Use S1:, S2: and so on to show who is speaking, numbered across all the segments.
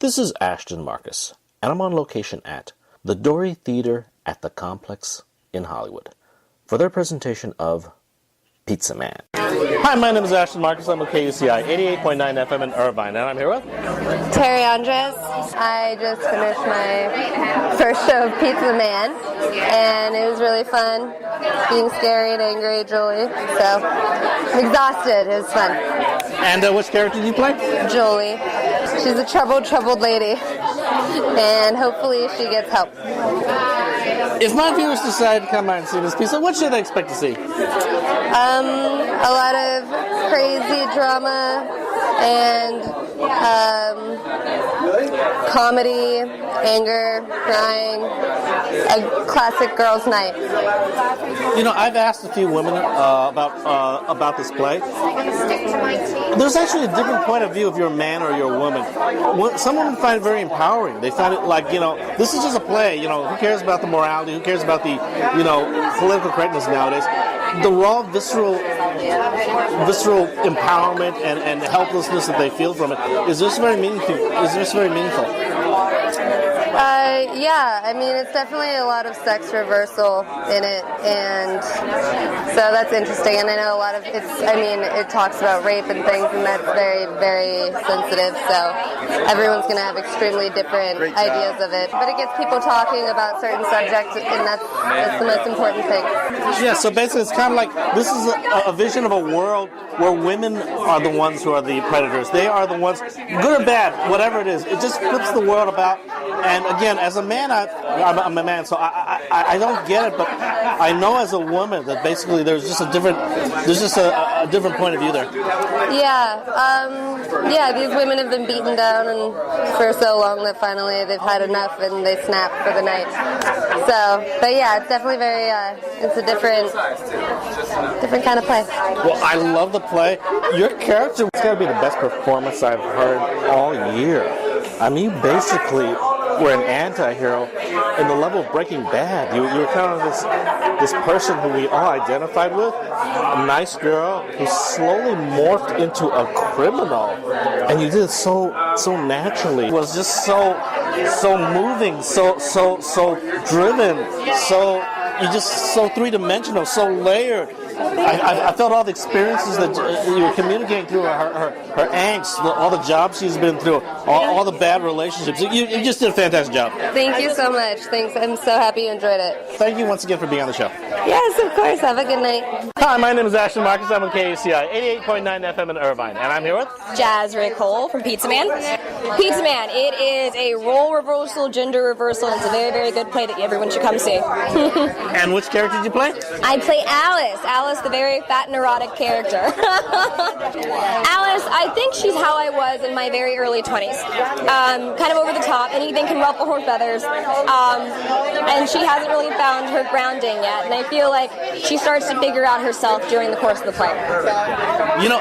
S1: This is Ashton Markus, and I'm on location at the Dory Theater at the Complex in Hollywood for their presentation of Pizza Man. Hi, my name is Ashton Markus. I'm with KUCI 88.9 FM in Irvine, and I'm here with
S2: Terry Andres. I just finished my first show of Pizza Man, and it was really fun, being scary and angry, Julie. So, I'm exhausted. It was fun.
S1: And which character did you play?
S2: Julie. She's a troubled lady, and hopefully she gets help.
S1: If my viewers decide to come out and see this piece, what should they expect to see?
S2: A lot of crazy drama and comedy, anger, crying, a classic girls' night.
S1: You know, I've asked a few women about this play. There's actually a different point of view if you're a man or you're a woman. Some women find it very empowering. They find it like, this is just a play. Who cares about the morality? Who cares about the, political correctness nowadays? The raw, visceral empowerment and helplessness that they feel from it is just very meaningful.
S2: Yeah, I mean, it's definitely a lot of sex reversal in it, and so that's interesting. And I know a lot of it talks about rape and things, and that's very, very sensitive, so everyone's going to have extremely different ideas of it. But it gets people talking about certain subjects, and that's the most important thing.
S1: Yeah, so basically it's kind of like, this is a vision of a world where women are the ones who are the predators. They are the ones, good or bad, whatever it is. It just flips the world about. And again, as a man, I'm a man, so I don't get it, but I know as a woman that basically there's just a different point of view there.
S2: Yeah, these women have been beaten down and for so long that finally they've had enough and they snap for the night. So, but yeah, it's definitely very, it's a different kind of play.
S1: Well, I love the play. Your character is going to be the best performance I've heard all year. I mean, you basically were an anti-hero in the level of Breaking Bad. You were kind of this person who we all identified with, a nice girl who slowly morphed into a criminal, and you did it so naturally. It was just so moving, so driven, so three-dimensional, so layered. I felt all the experiences that you were communicating through her angst, all the jobs she's been through, all the bad relationships. You just did a fantastic job.
S2: Thank you so much. Thanks. I'm so happy you enjoyed it.
S1: Thank you once again for being on the show.
S2: Yes, of course. Have a good night.
S1: Hi, my name is Ashton Markus. I'm on KUCI 88.9 FM in Irvine, and I'm here with
S3: Jazz Ray Cole from Pizza Man. Pizza Man, it is a role reversal, gender reversal, and it's a very, very good play that everyone should come see.
S1: And which character did you play?
S3: I play Alice, the very fat and erotic character. Alice, I think she's how I was in my very early 20s. Kind of over the top, anything can ruffle her feathers. And she hasn't really found her grounding yet, and I feel like she starts to figure out herself during the course of the play.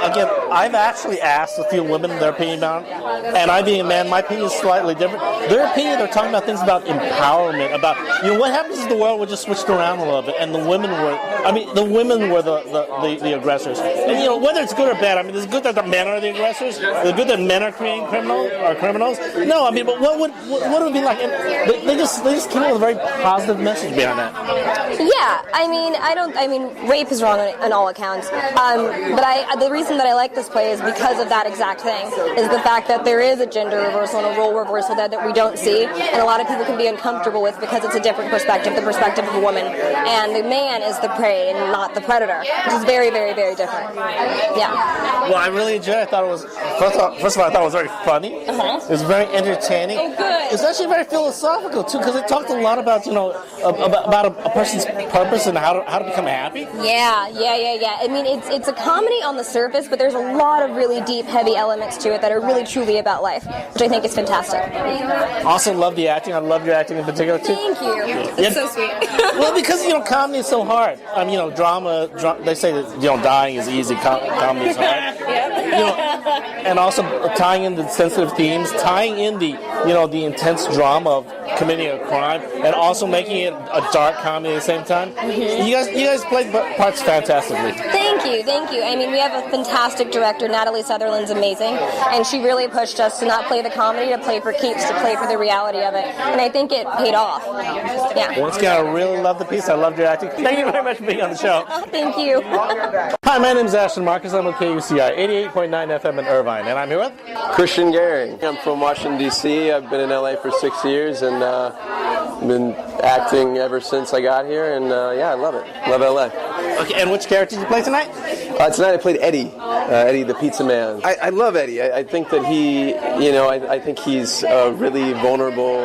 S1: Again, I've actually asked a few women their opinion about it, and I being a man, my opinion is slightly different. Their opinion, they're talking about things about empowerment, about, what happens if the world would just switched around a little bit, and the women were the aggressors. And whether it's good or bad, it's good that the men are the aggressors. It's good that men are creating criminals. No, but what would it be like? And they just came up with a very positive message behind that.
S3: Yeah, rape is wrong on all accounts. But the reason that I like this play is because of that exact thing, is the fact that there is a gender reversal and a role reversal that we don't see, and a lot of people can be uncomfortable with because it's a different perspective, the perspective of a woman, and the man is the prey and not the predator, which is very, very, very different. Yeah.
S1: Well, I really enjoyed it. I thought it was, first of all, I thought it was very funny. It was very entertaining.
S3: Oh, good.
S1: It's actually very philosophical, too, because it talked a lot about, about a person's purpose and how to become happy.
S3: Yeah. It's a comedy on the surface, but there's a lot of really deep, heavy elements to it that are really, truly about life, which I think is fantastic.
S1: Also love the acting. I love your acting in particular, too.
S3: Thank you. That's so sweet.
S1: Well, because, comedy is so hard. Drama, they say that, dying is easy, comedy is hard. And also tying in the sensitive themes, tying in the intense drama of committing a crime, and also making it a dark comedy at the same time. You guys played parts fantastically.
S3: Thank Thank you. I mean, we have a fantastic director. Natalie Sutherland's amazing, and she really pushed us to not play the comedy, to play for keeps, to play for the reality of it, and I think it paid off. Yeah.
S1: Once again, I really love the piece. I loved your acting. Thank you very much for being on the show.
S3: Oh, thank you.
S1: Hi, my name is Ashton Markus. I'm with KUCI 88.9 FM in Irvine, and I'm here with
S4: Christian Gehring. I'm from Washington, D.C. I've been in LA for 6 years, and been acting ever since I got here, and I love it. Love LA.
S1: Okay, and which character did you play tonight?
S4: Tonight I played Eddie. Eddie the Pizza Man. I love Eddie. I think that he, I think he's a really vulnerable,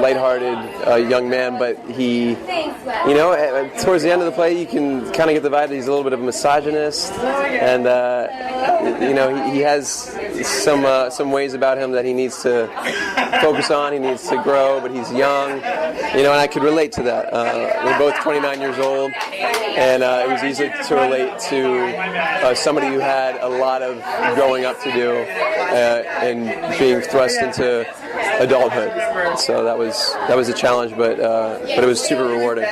S4: lighthearted young man, but he, towards the end of the play you can kind of get the vibe that he's a little bit of a misogynist, and, he has some ways about him that he needs to focus on, he needs to grow, but he's young, and I could relate to that. We're both 29 years old, and it was easy to relate to somebody who had a lot of growing up to do and being thrust into adulthood. So that was a challenge, but it was super rewarding.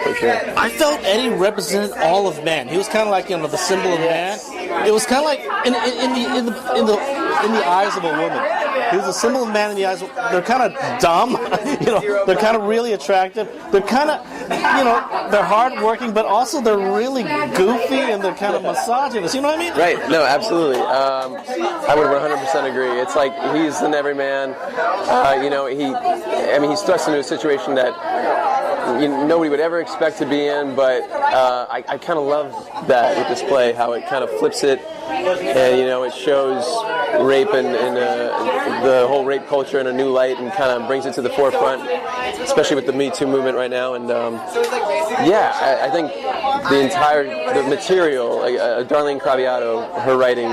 S4: For sure.
S1: I felt Eddie represented all of man. He was kind of like the symbol of man. It was kind of like in the eyes of a woman. He was a symbol of man in the eyes. They're kind of dumb, They're kind of really attractive. They're kind of, they're hardworking, but also they're really goofy and they're kind of misogynist. You know what I mean?
S4: Right. No, absolutely. I would 100% agree. It's like he's an everyman. He's thrust into a situation that nobody would ever expect to be in, but I kind of love that with this play, how it kind of flips it, and it shows rape and the whole rape culture in a new light, and kind of brings it to the forefront, especially with the Me Too movement right now. And I think the material, Darlene Craviotto, her writing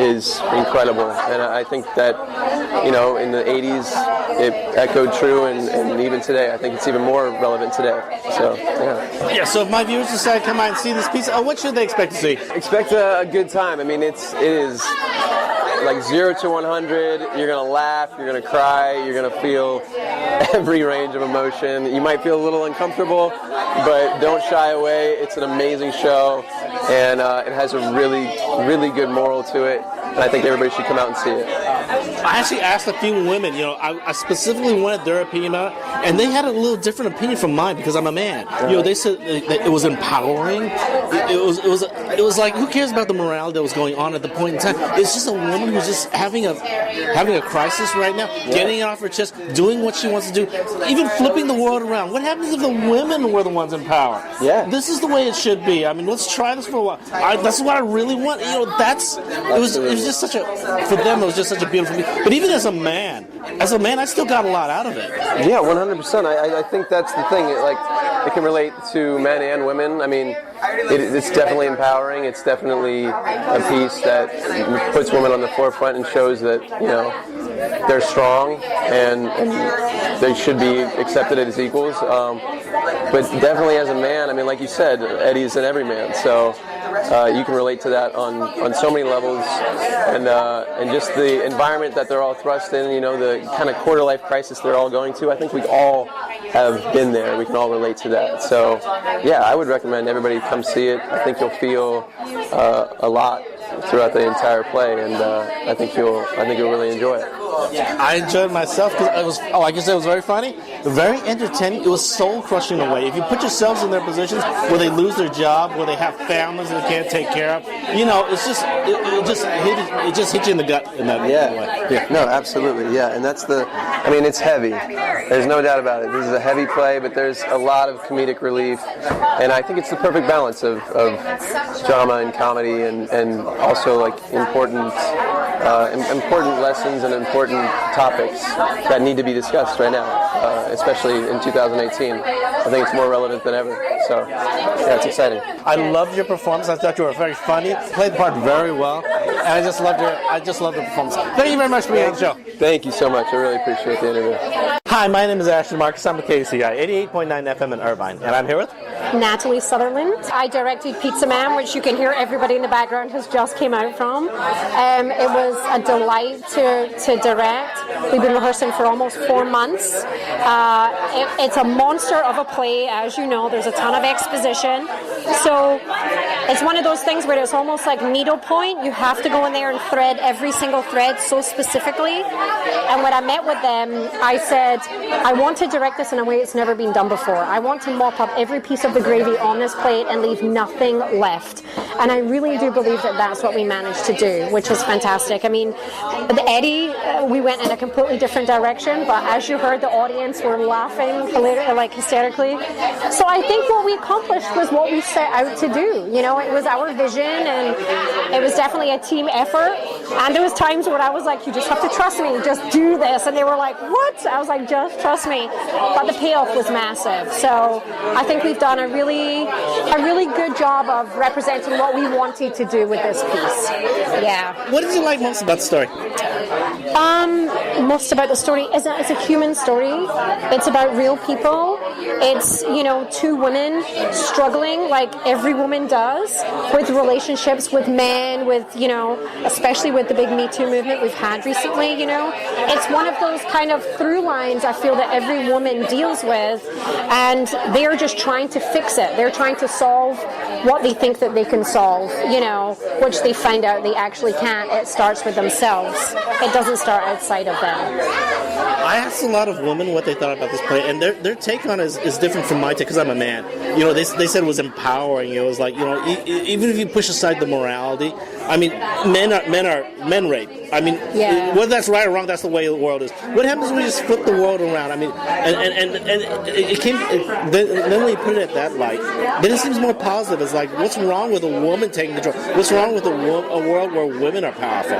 S4: is incredible, and I think that in the 80s it echoed true, and even today I think it's even more relevant today. So
S1: yeah. So if my viewers decide to come out and see this piece, what should they expect to see?
S4: Expect a good time. I mean, it is like 0 to 100. You're gonna laugh, you're gonna cry, you're gonna feel every range of emotion. You might feel a little uncomfortable, but don't shy away. It's an amazing show, and it has a really, really good moral to it. And I think everybody should come out and see it.
S1: I actually asked a few women, I specifically wanted their opinion about it, and they had a little different opinion from mine because I'm a man. They said that it was empowering. It was like, who cares about the morale that was going on at the point in time? It's just a woman who's just having a crisis right now, getting it off her chest, doing what she wants to do, even flipping the world around. What happens if the women were the ones in power?
S4: Yeah.
S1: This is the way it should be. I mean, let's try this for a while. That's what I really want. It was just such for them, it was just such a beautiful thing. But even as a man, I still got a lot out of it.
S4: Yeah, 100%. I think that's the thing. It can relate to men and women. I mean, it's definitely empowering. It's definitely a piece that puts women on the forefront and shows that they're strong and they should be accepted as equals. But definitely as a man, I mean, like you said, Eddie's an everyman. So you can relate to that on so many levels, and just the environment that they're all thrust in, the kind of quarter-life crisis they're all going to. I think we all have been there. We can all relate to that. So, I would recommend everybody come see it. I think you'll feel a lot throughout the entire play, and I think you'll really enjoy it.
S1: I enjoyed myself because it was, like you said, it was very funny, very entertaining. It was soul-crushing in a way. If you put yourselves in their positions where they lose their job, where they have families they can't take care of, it just hit you in the gut in that way.
S4: Yeah. No, absolutely. Yeah, and it's heavy. There's no doubt about it. This is a heavy play, but there's a lot of comedic relief, and I think it's the perfect balance of drama and comedy, and also like important lessons and important topics that need to be discussed right now, especially in 2018. I think it's more relevant than ever. So, it's exciting.
S1: I loved your performance. I thought you were very funny. Played the part very well, and I just loved the performance. Thank you very much for being on the show.
S4: Thank you so much. I really appreciate the interview.
S1: Hi, my name is Ashton Markus. I'm with KCI 88.9 FM in Irvine, and I'm here with
S5: Natalie Sutherland. I directed Pizza Man, which you can hear everybody in the background has just came out from. It was a delight to direct. We've been rehearsing for almost 4 months. It's a monster of a play, as you know. There's a ton of exposition. So it's one of those things where it's almost like needlepoint. You have to go in there and thread every single thread so specifically. And when I met with them, I said, I want to direct this in a way it's never been done before. I want to mop up every piece of the gravy on this plate and leave nothing left. And I really do believe that that's what we managed to do, which is fantastic. I mean, the Eddie, we went in a completely different direction, but as you heard, the audience were laughing like hysterically. So I think what we accomplished was what we set out to do. You know, it was our vision, and it was definitely a team effort. And there was times where I was like, you just have to trust me, just do this. And they were like, what? I was like, just trust me. But the payoff was massive. So I think we've done a really good job of representing what we wanted to do with this piece. Yeah.
S1: What did you like most about the story?
S5: Most about the story is that it's a human story. It's about real people. It's, you know, two women struggling like every woman does with relationships with men, with, you know, especially with the big Me Too movement we've had recently, you know. It's one of those kind of through lines I feel that every woman deals with, and they're just trying to fix it. They're trying to solve what they think that they can solve, you know, which they find out they actually can't. It starts with themselves. It doesn't start outside of them.
S1: I asked a lot of women what they thought about this play, and their take on it is different from my take, because I'm a man. You know, they said it was empowering. It was like, you know, even if you push aside the morality, I mean, men rape. I mean, whether that's right or wrong, that's the way the world is. What happens when you just flip the world around? I mean, and it came. Then when you put it at that light, then it seems more positive. It's like, what's wrong with a woman taking control? What's wrong with a world where women are powerful?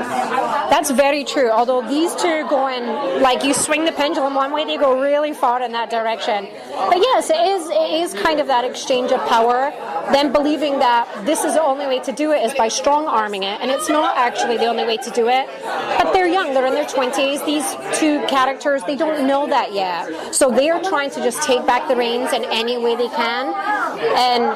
S5: That's very true. Although these two going, like, you swing the pendulum one way, they go really far in that direction. But yes, it is kind of that exchange of power. Then believing that this is the only way to do it is by strong arming it, and it's not actually the only way to do it. But they're young, they're in their 20s. These two characters, they don't know that yet. So they're trying to just take back the reins in any way they can. And,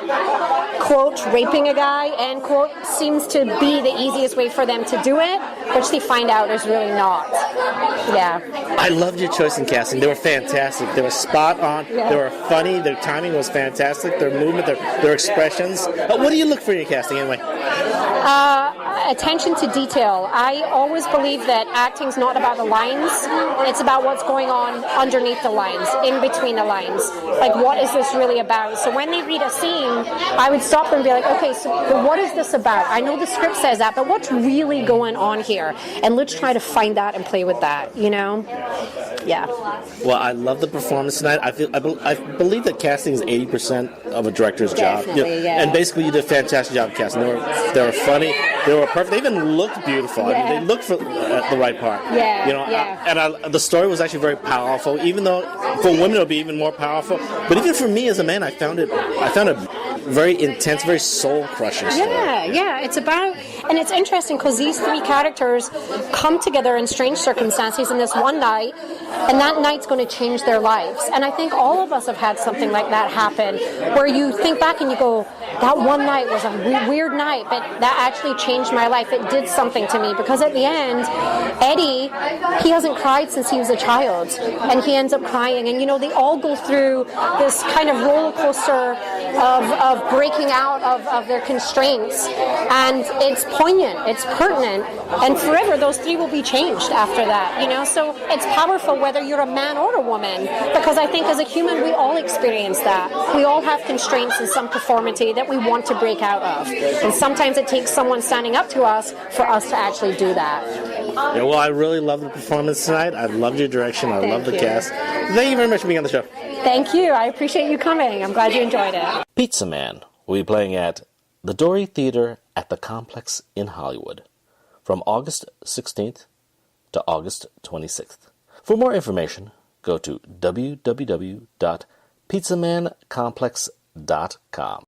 S5: quote, raping a guy, end quote, seems to be the easiest way for them to do it, which they find out is really not. Yeah.
S1: I loved your choice in casting. They were fantastic. They were spot on. Yeah. They were funny. Their timing was fantastic. Their movement, their expressions. What do you look for in your casting anyway?
S5: Attention to detail. I always believe that acting's not about the lines. It's about what's going on underneath the lines, in between the lines. Like, what is this really about? So when they read a scene, I would stop them and be like, okay, so what is this about? I know the script says that, but what's really going on here? And let's try to find that and play with that, you know? Yeah.
S1: Well, I love the performance tonight. I believe that casting is 80% of a director's job. You know,
S5: yeah.
S1: And basically, you did a fantastic job of casting. They were funny. They were perfect. They even looked beautiful.
S5: Yeah.
S1: I mean, they looked at the right part.
S5: Yeah.
S1: You know, the story was actually very powerful. Even though for women it'll be even more powerful, but even for me as a man, I found it very intense, very soul-crushing story.
S5: Yeah. It's about, and it's interesting because these three characters come together in strange circumstances in this one night, and that night's going to change their lives. And I think all of us have had something like that happen, where you think back and you go, that one night was a weird night, but that actually changed my life. It did something to me, because at the end, Eddie, he hasn't cried since he was a child, and he ends up crying. And, you know, they all go through this kind of roller coaster of breaking out of their constraints, and it's poignant, it's pertinent, and forever those three will be changed after that, you know. So it's powerful whether you're a man or a woman, because I think as a human we all experience that. We all have constraints in some conformity that we want to break out of, and sometimes it takes someone standing up to us for us to actually do that.
S1: Yeah, well, I really loved the performance tonight. I loved your direction. I loved the cast. Thank you very much for being on the show.
S5: Thank you. I appreciate you coming. I'm glad you enjoyed it.
S1: Pizza Man will be playing at the Dory Theater at the Complex in Hollywood from August 16th to August 26th. For more information, go to www.pizzamancomplex.com.